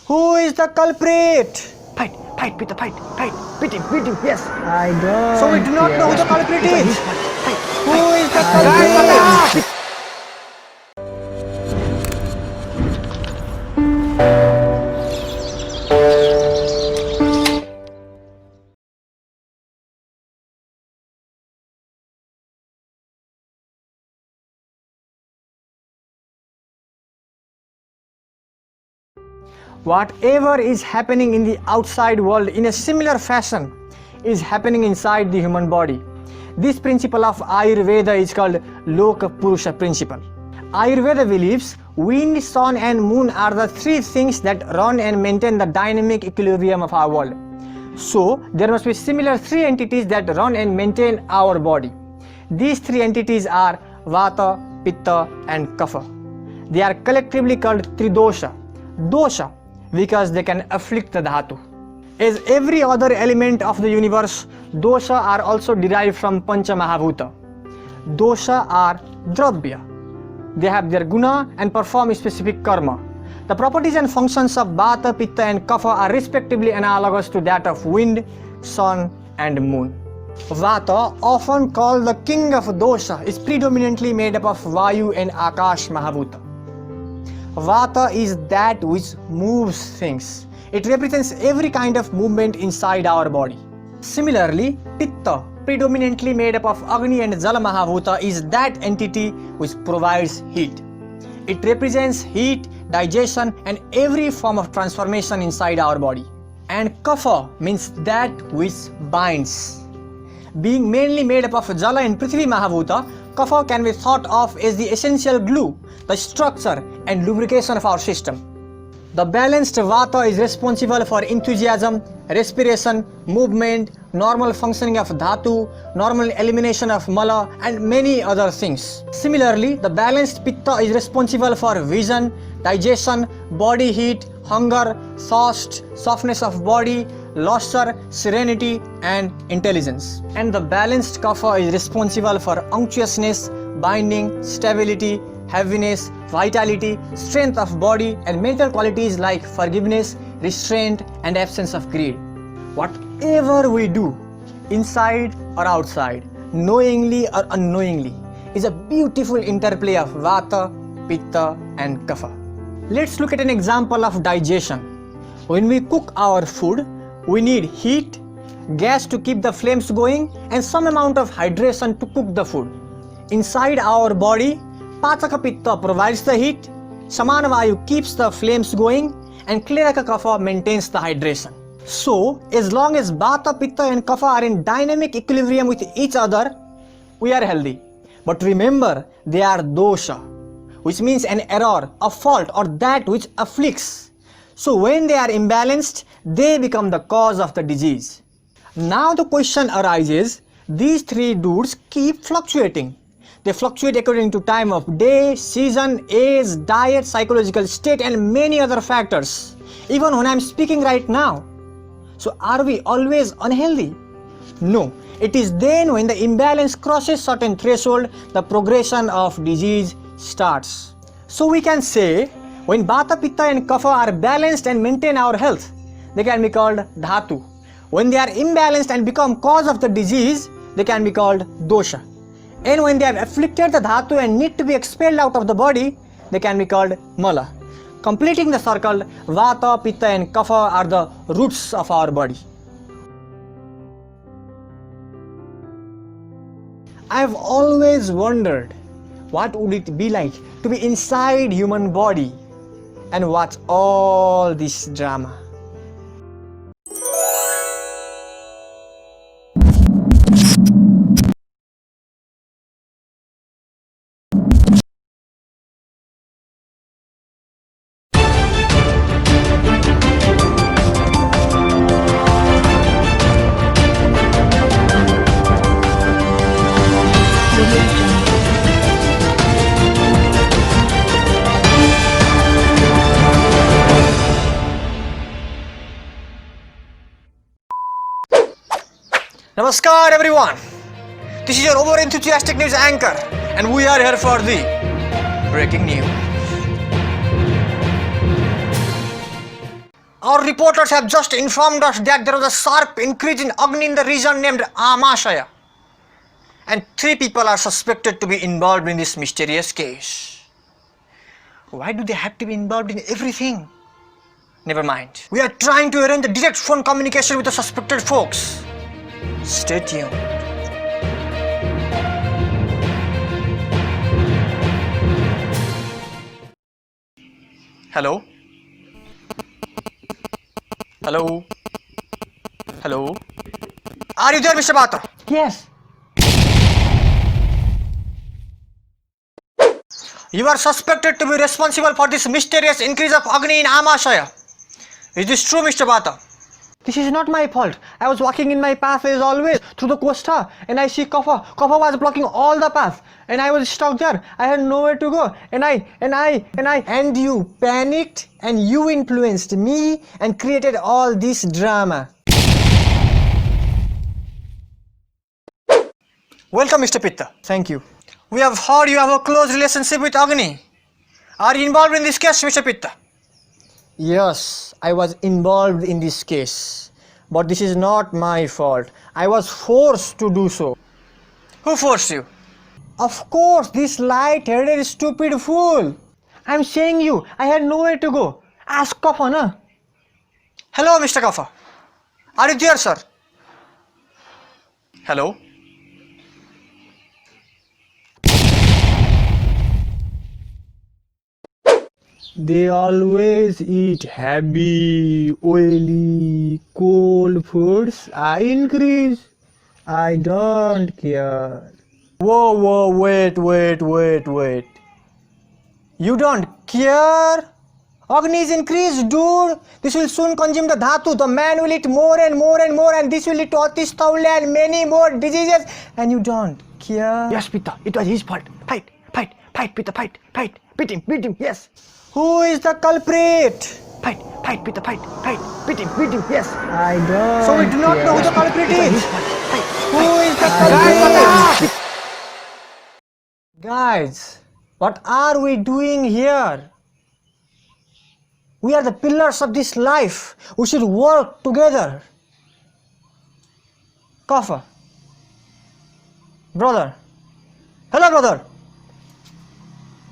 Who is the culprit? Fight, Pitta, fight. Beat him, yes. I don't. So we do not know who the culprit is. Who is the culprit? Whatever is happening in the outside world in a similar fashion is happening inside the human body. This principle of Ayurveda is called Loka Purusha principle. Ayurveda believes wind, sun and moon are the three things that run and maintain the dynamic equilibrium of our world. So there must be similar three entities that run and maintain our body. These three entities are Vata, Pitta and Kapha. They are collectively called Tridosha. Dosha because they can afflict the dhatu. As every other element of the universe, dosha are also derived from Pancha Mahabhuta. Dosha are dravya. They have their guna and perform specific karma. The properties and functions of Vata, Pitta and Kapha are respectively analogous to that of wind, sun and moon. Vata, often called the king of dosha, is predominantly made up of Vayu and Akash Mahabhuta. Vata is that which moves things. It represents every kind of movement inside our body. Similarly, Pitta, predominantly made up of Agni and Jala Mahabhuta, is that entity which provides heat. It represents heat, digestion and every form of transformation inside our body. And Kapha means that which binds. Being mainly made up of Jala and Prithvi Mahabhuta, Kapha can be thought of as the essential glue, the structure and lubrication of our system. The balanced Vata is responsible for enthusiasm, respiration, movement, normal functioning of dhatu, normal elimination of mala and many other things. Similarly, the balanced Pitta is responsible for vision, digestion, body heat, hunger, thirst, softness of body, luster, serenity and intelligence. And the balanced Kapha is responsible for unctuousness, binding, stability, heaviness, vitality, strength of body and mental qualities like forgiveness, restraint and absence of greed. Whatever we do, inside or outside, knowingly or unknowingly, is a beautiful interplay of Vata, Pitta and Kapha. Let's look at an example of digestion. When we cook our food, we need heat, gas to keep the flames going and some amount of hydration to cook the food. Inside our body, Pachaka Pitta provides the heat, Samana Vayu keeps the flames going and Kleraka Kapha maintains the hydration. So, as long as Vata, Pitta and Kapha are in dynamic equilibrium with each other, we are healthy. But remember, they are dosha, which means an error, a fault or that which afflicts. So when they are imbalanced, they become the cause of the disease. Now the question arises, these three dudes keep fluctuating. They fluctuate according to time of day, season, age, diet, psychological state and many other factors. Even when I am speaking right now. So are we always unhealthy? No. It is then when the imbalance crosses certain threshold, the progression of disease starts. So we can say, when Vata, Pitta and Kapha are balanced and maintain our health, they can be called dhatu. When they are imbalanced and become cause of the disease, they can be called dosha. And when they have afflicted the dhatu and need to be expelled out of the body, they can be called mala. Completing the circle, Vata, Pitta and Kapha are the roots of our body. I have always wondered, what would it be like to be inside human body and watch all this drama? Namaskar everyone, this is your over-enthusiastic news anchor and we are here for the breaking news. Our reporters have just informed us that there was a sharp increase in Agni in the region named Amashaya. And 3 people are suspected to be involved in this mysterious case. Why do they have to be involved in everything? Never mind. We are trying to arrange a direct phone communication with the suspected folks. Stay tuned. Hello? Hello? Hello? Are you there, Mr. Vata? Yes. You are suspected to be responsible for this mysterious increase of Agni in Amashaya. Is this true, Mr. Vata? This is not my fault. I was walking in my path as always through the costa and I see Kapha. Kapha was blocking all the path and I was stuck there. I had nowhere to go And you panicked and you influenced me and created all this drama. Welcome, Mr. Pitta. Thank you. We have heard you have a close relationship with Agni. Are you involved in this case, Mr. Pitta? Yes, I was involved in this case. But this is not my fault. I was forced to do so. Who forced you? Of course, this light-headed stupid fool. I'm saying you, I had nowhere to go. Ask Kapha, na? Hello, Mr. Kapha. Are you there, sir? Hello? They always eat heavy, oily, cold foods. I increase. I don't care. Whoa, wait. You don't care? Agni is increased, dude. This will soon consume the dhatu. The man will eat more and more and this will lead to Atisthawla and many more diseases. And you don't care? Yes, Pitta, it was his fault. Fight, Pitta, fight. Beat him, yes. Who is the culprit? Fight, Pitta, fight. Beat him, yes. I don't. So we do not know who the culprit is. Who is the culprit? Guys, what are we doing here? We are the pillars of this life. We should work together. Kapha. Brother. Hello, brother.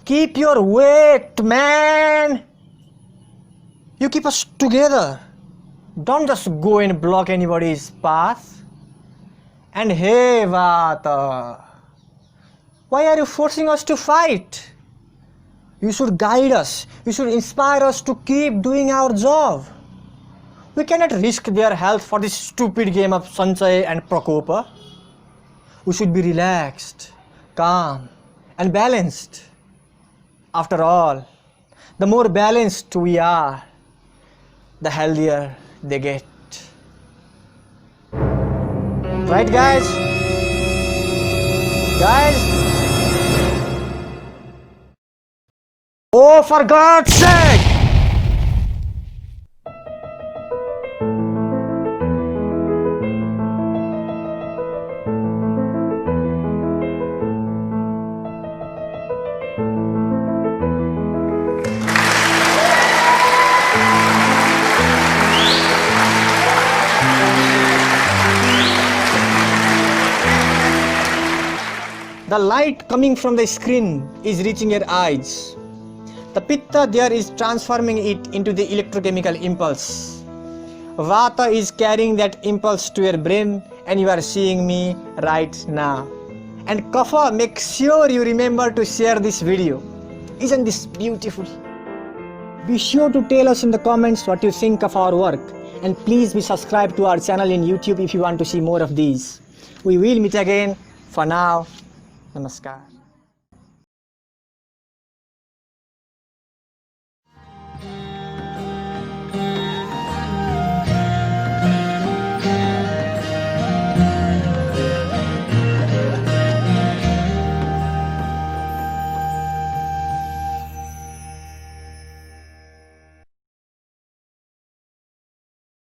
Keep your weight, man. You keep us together. Don't just go and block anybody's path. And hey, Vata, why are you forcing us to fight? You should guide us. You should inspire us to keep doing our job. We cannot risk their health for this stupid game of Sanchay and Prakopa. We should be relaxed, calm, and balanced. After all, the more balanced we are, the healthier they get. Right, guys? Oh, for God's sake! The light coming from the screen is reaching your eyes. The Pitta there is transforming it into the electrochemical impulse. Vata is carrying that impulse to your brain and you are seeing me right now. And Kapha, make sure you remember to share this video. Isn't this beautiful? Be sure to tell us in the comments what you think of our work. And please be subscribed to our channel in YouTube if you want to see more of these. We will meet again. For now, namaskar.